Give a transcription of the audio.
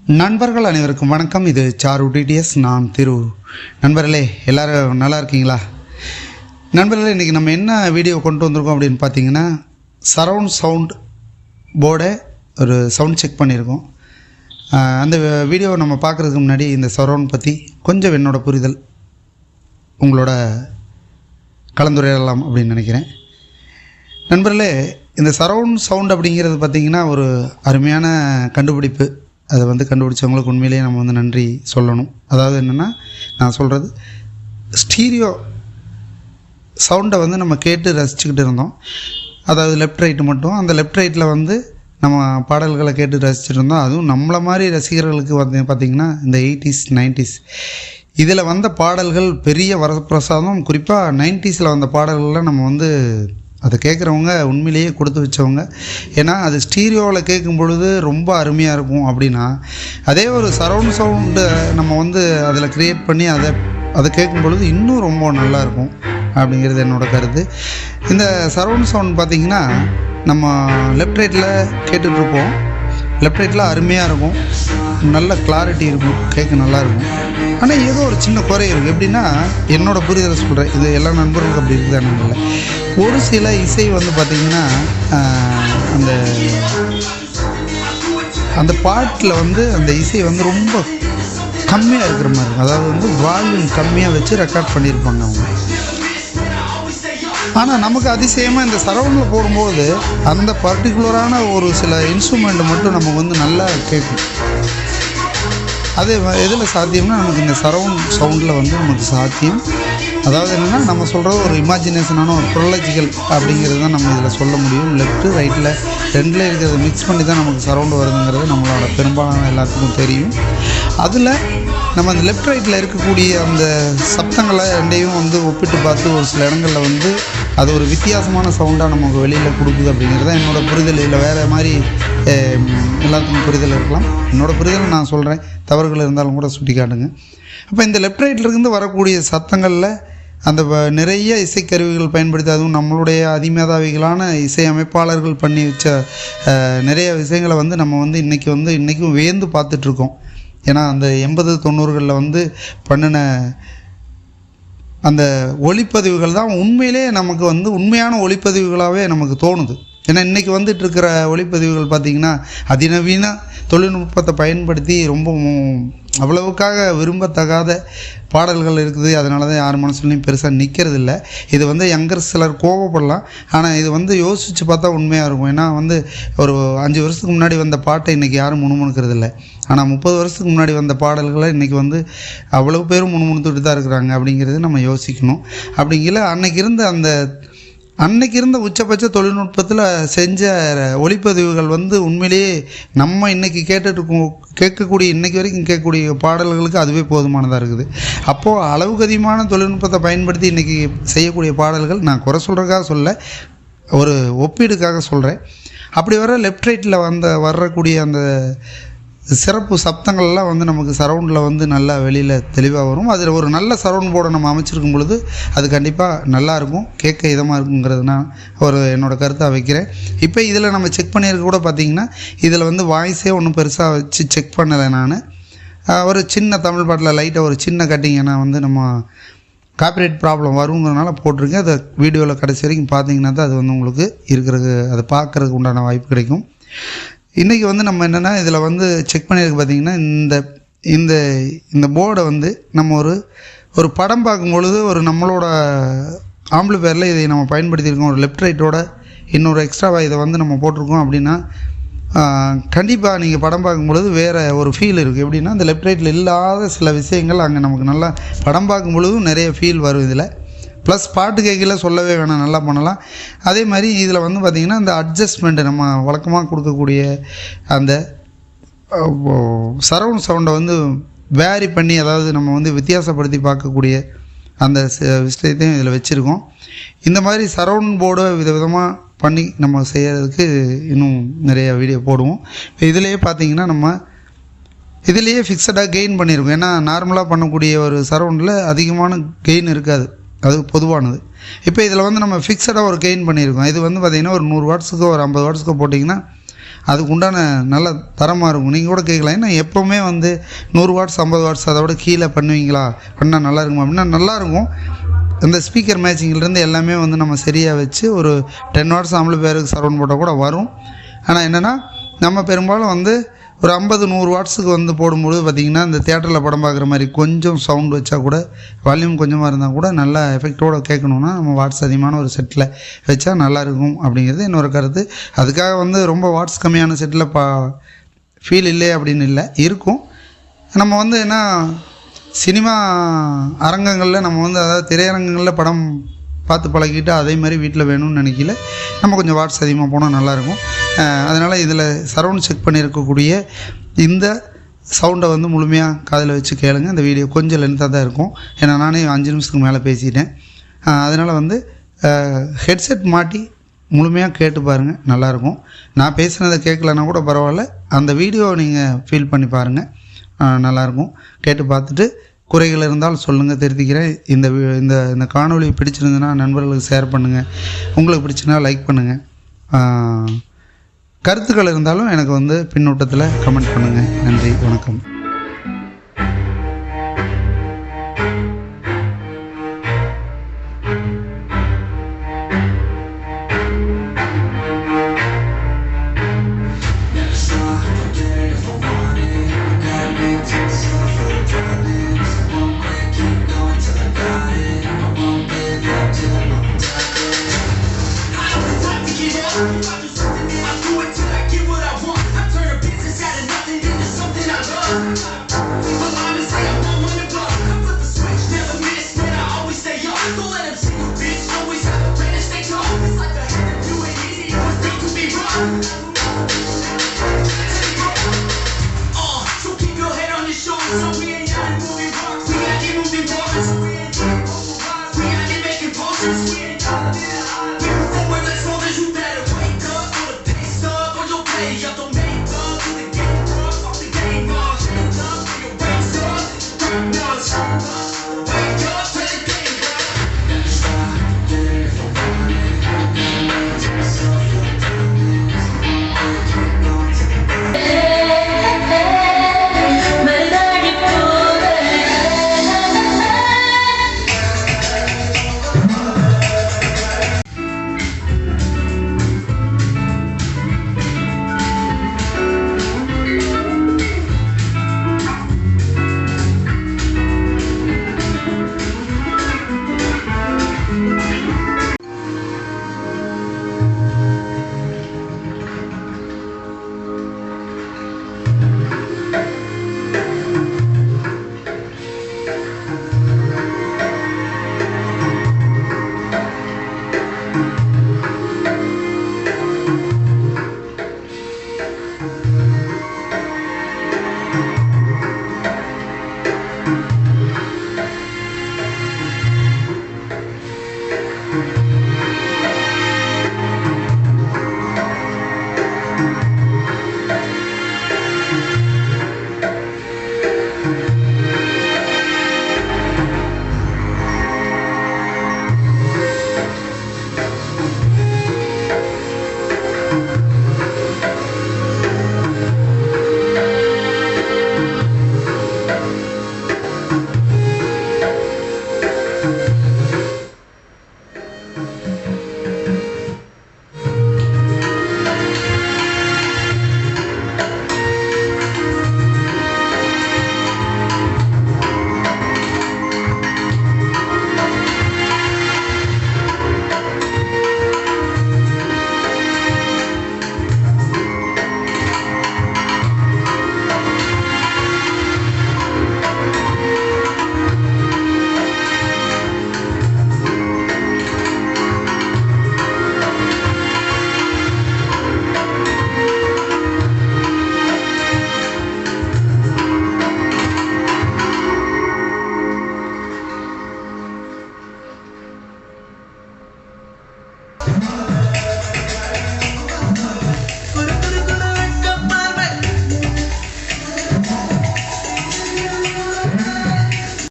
நண்பர்கள் அனைவருக்கும் வணக்கம். இது சாரு டிடிஎஸ், நான் திரு. நண்பர்களே, எல்லோரும் நல்லா இருக்கீங்களா? நண்பர்களே, இன்றைக்கி நம்ம என்ன வீடியோ கொண்டு வந்திருக்கோம் அப்படின்னு பார்த்தீங்கன்னா, சரவுண்ட் சவுண்ட் போர்டை ஒரு சவுண்ட் செக் பண்ணியிருக்கோம். அந்த வீடியோவை நம்ம பார்க்குறதுக்கு முன்னாடி இந்த சரவுண்ட் பற்றி கொஞ்சம் என்னோட புரிதல் உங்களோட கலந்துரையாடலாம் அப்படின்னு நினைக்கிறேன். நண்பர்களே, இந்த சரவுண்ட் சவுண்ட் அப்படிங்கிறது பார்த்திங்கன்னா ஒரு அருமையான கண்டுபிடிப்பு. அதை கண்டுபிடிச்சவங்களுக்கு உண்மையிலேயே நம்ம நன்றி சொல்லணும். அதாவது என்னென்னா, நான் சொல்கிறது ஸ்டீரியோ சவுண்டை நம்ம கேட்டு ரசிச்சுக்கிட்டு இருந்தோம். அதாவது லெஃப்ட் ரைட்டு மட்டும். அந்த லெஃப்ட் ரைட்டில் நம்ம பாடல்களை கேட்டு ரசிச்சுட்டு இருந்தோம். அதுவும் நம்மளை மாதிரி ரசிகர்களுக்கு பார்த்திங்கன்னா இந்த 80s 90s இதில் வந்த பாடல்கள் பெரிய வரப்பிரசாதம். குறிப்பாக 90ஸில் வந்த பாடல்கள்லாம் நம்ம அதை கேட்குறவங்க உண்மையிலேயே கொடுத்து வச்சவங்க. ஏன்னா அது ஸ்டீரியோவில் கேட்கும் பொழுது ரொம்ப அருமையாக இருக்கும். அப்படின்னா அதே ஒரு சரவுண்ட் சவுண்டு நம்ம அதில் க்ரியேட் பண்ணி அதை கேட்கும் பொழுது இன்னும் ரொம்ப நல்லாயிருக்கும் அப்படிங்கிறது என்னோடய கருத்து. இந்த சரவுண்ட் சவுண்ட் பார்த்திங்கன்னா நம்ம லெஃப்ட் ரைட்டில் கேட்டுட்ருப்போம். லெஃப்ட் ரைட்டில் அருமையாக இருக்கும், நல்ல கிளாரிட்டி இருக்கும், கேட்க நல்லாயிருக்கும். ஆனால் ஏதோ ஒரு சின்ன குறை இருக்குது. எப்படின்னா, என்னோடய புரிதலை சொல்கிறேன், இது எல்லா நண்பர்களுக்கும் அப்படி இருக்குதானு இல்லை. ஒரு சில இசை பார்த்திங்கன்னா அந்த பாட்டில் அந்த இசை ரொம்ப கம்மியாக இருக்கிற மாதிரி இருக்கும். அதாவது வால்யூம் கம்மியாக வச்சு ரெக்கார்ட் பண்ணியிருப்பாங்க அவங்க. ஆனால் நமக்கு அதிசயமாக இந்த சரவுண்டில் போடும்போது அந்த பர்டிகுலரான ஒரு சில இன்ஸ்ட்ருமெண்ட்டை மட்டும் நமக்கு நல்லா கேட்கும். அது எதில் சாத்தியம்னா, நமக்கு இந்த சரவுண்ட் சவுண்டில் நமக்கு சாத்தியம். அதாவது என்னென்னா, நம்ம சொல்கிறது ஒரு இமேஜினேஷனான ஒரு ப்ரொலஜிக்கல் அப்படிங்கிறது தான் நம்ம இதில் சொல்ல முடியும். லெஃப்ட்டு ரைட்டில் ரெண்டில் இருக்கிறத மிக்ஸ் பண்ணி தான் நமக்கு சரவுண்டு வருதுங்கிறது நம்மளோட பெரும்பாலான எல்லாத்துக்கும் தெரியும். அதில் நம்ம அந்த லெஃப்ட் ரைட்டில் இருக்கக்கூடிய அந்த சப்தங்களை ரெண்டையும் ஒப்பிட்டு பார்த்து ஒரு சில இடங்களில் அது ஒரு வித்தியாசமான சவுண்டாக நமக்கு வெளியில் கொடுக்குது அப்படிங்கிறது தான் என்னோடய புரிதல். இல்லை வேறு மாதிரி எல்லாத்துக்கும் புரிதல் இருக்கலாம். என்னோடய புரிதல் நான் சொல்கிறேன், தவறுகள் இருந்தாலும் கூட சுட்டி காட்டுங்க. அப்போ இந்த லெஃப்ட் ரைட்டிலிருந்து வரக்கூடிய சத்தங்களில் அந்த நிறைய இசைக்கருவிகள் பயன்படுத்தி, அதுவும் நம்மளுடைய அதிமேதாவிகளான இசையமைப்பாளர்கள் பண்ணி வச்ச நிறைய விஷயங்களை நம்ம இன்றைக்கும் வியந்து பார்த்துட்ருக்கோம். ஏன்னா அந்த 80-90களில் பண்ணின அந்த ஒளிப்பதிவுகள் தான் உண்மையிலே நமக்கு உண்மையான ஒளிப்பதிவுகளாகவே நமக்கு தோணுது. ஏன்னா இன்றைக்கி வந்துட்டுருக்கிற ஒளிப்பதிவுகள் பார்த்திங்கன்னா அதிநவீன தொழில்நுட்பத்தை பயன்படுத்தி ரொம்ப அவ்வளவுக்காக விரும்பத்தகாத பாடல்கள் இருக்குது. அதனால தான் யார் மனசுலையும் பெருசாக நிற்கிறது இல்லை. இது யங்கர் சிலர் கோபப்படலாம், ஆனால் இது யோசித்து பார்த்தா உண்மையாக இருக்கும். ஏன்னா ஒரு 5 வருஷத்துக்கு முன்னாடி வந்த பாட்டை இன்றைக்கி யாரும் முணுமுணுக்கிறது இல்லை. ஆனால் 30 வருஷத்துக்கு முன்னாடி வந்த பாடல்களை இன்றைக்கி அவ்வளோ பேரும் முணுமுணுத்துட்டு தான் இருக்கிறாங்க. அப்படிங்கிறது நம்ம யோசிக்கணும். அப்படிங்கிற அன்னைக்கு இருந்த உச்சபட்ச தொழில்நுட்பத்தில் செஞ்ச ஒளிப்பதிவுகள் உண்மையிலேயே நம்ம இன்றைக்கி கேட்கக்கூடிய இன்றைக்கி வரைக்கும் கேட்கக்கூடிய பாடல்களுக்கு அதுவே போதுமானதாக இருக்குது. அப்போது அளவுக்கு அதிகமான தொழில்நுட்பத்தை பயன்படுத்தி இன்றைக்கி செய்யக்கூடிய பாடல்கள், நான் குறை சொல்கிறதுக்காக சொல்ல, ஒரு ஒப்பீடுக்காக சொல்கிறேன். அப்படி வர லெஃப்ட் ரைட்டில் வரக்கூடிய அந்த சிறப்பு சப்தங்கள்லாம் நமக்கு சரவுண்டில் நல்லா வெளியில் தெளிவாக வரும். அதில் ஒரு நல்ல சரவுண்ட் போர்டை நம்ம அமைச்சிருக்கும் பொழுது அது கண்டிப்பாக நல்லாயிருக்கும், கேட்க இதமாக இருக்குங்கிறது நான் என்னோடய கருத்தாக வைக்கிறேன். இப்போ இதில் நம்ம செக் பண்ணியிருக்க கூட பார்த்திங்கன்னா, இதில் வாய்ஸே ஒன்றும் பெருசாக வச்சு செக் பண்ணலை. நான் ஒரு சின்ன தமிழ் பாட்டில் லைட்டாக ஒரு சின்ன கட்டிங், ஏன்னா நம்ம காப்பிரைட் ப்ராப்ளம் வருங்கிறதுனால போட்டிருக்கேன். அதை வீடியோவில் கடைசி வரைக்கும் பார்த்தீங்கன்னா தான் அது உங்களுக்கு இருக்கிறதுக்கு, அதை பார்க்குறதுக்கு உண்டான வாய்ப்பு கிடைக்கும். இன்றைக்கி நம்ம என்னென்னா, இதில் செக் பண்ணியிருக்கு பார்த்திங்கன்னா, இந்த இந்த போர்டை நம்ம ஒரு படம் பார்க்கும்பொழுது ஒரு நம்மளோட ஆம்பிளிஃபையரில் இதை நம்ம பயன்படுத்தியிருக்கோம். ஒரு லெஃப்ட் ரைட்டோட இன்னொரு எக்ஸ்ட்ராவாக இதை நம்ம போட்டிருக்கோம் அப்படின்னா, கண்டிப்பாக நீங்கள் படம் பார்க்கும்பொழுது வேறு ஒரு ஃபீல் இருக்குது. எப்படின்னா, இந்த லெஃப்ட் ரைட்டில் இல்லாத சில விஷயங்கள் அங்கே நமக்கு நல்லா படம் பார்க்கும்பொழுதும் நிறைய ஃபீல் வரும். இதில் ப்ளஸ் பாட்டு கேட்கல சொல்லவே வேணாம், நல்லா பண்ணலாம். அதே மாதிரி இதில் பார்த்திங்கன்னா, இந்த அட்ஜஸ்ட்மெண்ட்டு நம்ம வழக்கமாக கொடுக்கக்கூடிய அந்த சரவுண்ட் சவுண்டை வேரி பண்ணி, அதாவது நம்ம வித்தியாசப்படுத்தி பார்க்கக்கூடிய அந்த விஷயத்தையும் இதில் வச்சுருக்கோம். இந்த மாதிரி சரவுண்ட் போர்டை விதவிதமாக பண்ணி நம்ம செய்கிறதுக்கு இன்னும் நிறைய வீடியோ போடுவோம். இப்போ இதிலேயே பார்த்திங்கன்னா, நம்ம இதிலேயே ஃபிக்ஸடாக கெயின் பண்ணியிருக்கோம். ஏன்னா நார்மலாக பண்ணக்கூடிய ஒரு சரவுண்டில் அதிகமான கெயின் இருக்காது, அது பொதுவானது. இப்போ இதில் நம்ம ஃபிக்ஸடாக ஒரு கெயின் பண்ணியிருக்கோம். இது பார்த்திங்கன்னா ஒரு 100 வாட்ஸுக்கோ ஒரு 50 வாட்ஸுக்கோ போட்டிங்கன்னா அதுக்கு உண்டான நல்ல தரமாக இருக்கும். நீங்கள் கூட கேட்கலாம், ஏன்னா எப்போவுமே வந்து 100 வாட்ஸ் 50 வாட்ஸ் அதை விட கீழே பண்ணுவீங்களா, பண்ணால் நல்லா இருக்குமா அப்படின்னா நல்லாயிருக்கும். இந்த ஸ்பீக்கர் மேட்சிங்கிலேருந்து எல்லாமே வந்து நம்ம சரியாக வச்சு ஒரு 10 வாட்ஸ் பேருக்கு சரவுண்ட் போட்டால் கூட வரும். ஆனால் என்னென்னா நம்ம பெரும்பாலும் வந்து ஒரு 50-100 வாட்ஸுக்கு வந்து போடும்போது பார்த்திங்கன்னா இந்த தியேட்டரில் படம் பார்க்குற மாதிரி கொஞ்சம் சவுண்ட் வச்சா கூட, வால்யூம் கொஞ்சமாக இருந்தால் கூட நல்லா எஃபெக்டோடு கேட்கணுன்னா நம்ம வாட்ஸ் அதிகமான ஒரு செட்டில் வச்சா நல்லாயிருக்கும் அப்படிங்கிறது என்னோட கருத்து. அதுக்காக வந்து ரொம்ப வாட்ஸ் கம்மியான செட்டில் ஃபீல் இல்லை அப்படின்னு இல்லை, இருக்கும். நம்ம வந்து என்ன சினிமா அரங்கங்களில் நம்ம வந்து அதாவது திரையரங்கங்களில் படம் பார்த்து பழகிட்டு அதே மாதிரி வீட்டில் வேணும்னு நினைக்கல, நம்ம கொஞ்சம் வாட்ஸ் அதிகமாக போனால் நல்லாயிருக்கும். அதனால் இதில் சரவுண்ட் செக் பண்ணியிருக்கக்கூடிய இந்த சவுண்டை வந்து முழுமையாக காதில் வச்சு கேளுங்க. இந்த வீடியோ கொஞ்சம் லென்த்தாக தான் இருக்கும், ஏன்னா நானே 5 நிமிஷத்துக்கு மேலே பேசிட்டேன். அதனால் வந்து ஹெட்செட் மாட்டி முழுமையாக கேட்டு பாருங்கள், நல்லாயிருக்கும். நான் பேசுனதை கேட்கலன்னா கூட பரவாயில்ல, அந்த வீடியோவை நீங்கள் ஃபீல் பண்ணி பாருங்கள், நல்லாயிருக்கும். கேட்டு பார்த்துட்டு குறைகள் இருந்தால் சொல்லுங்கள், திருத்திக்கிறேன். இந்த காணொளி பிடிச்சிருந்துன்னா நண்பர்களுக்கு ஷேர் பண்ணுங்கள், உங்களுக்கு பிடிச்சுன்னா லைக் பண்ணுங்கள். கருத்துக்கள் இருந்தாலும் எனக்கு வந்து பின்னூட்டத்தில் கமெண்ட் பண்ணுங்கள். நன்றி, வணக்கம்.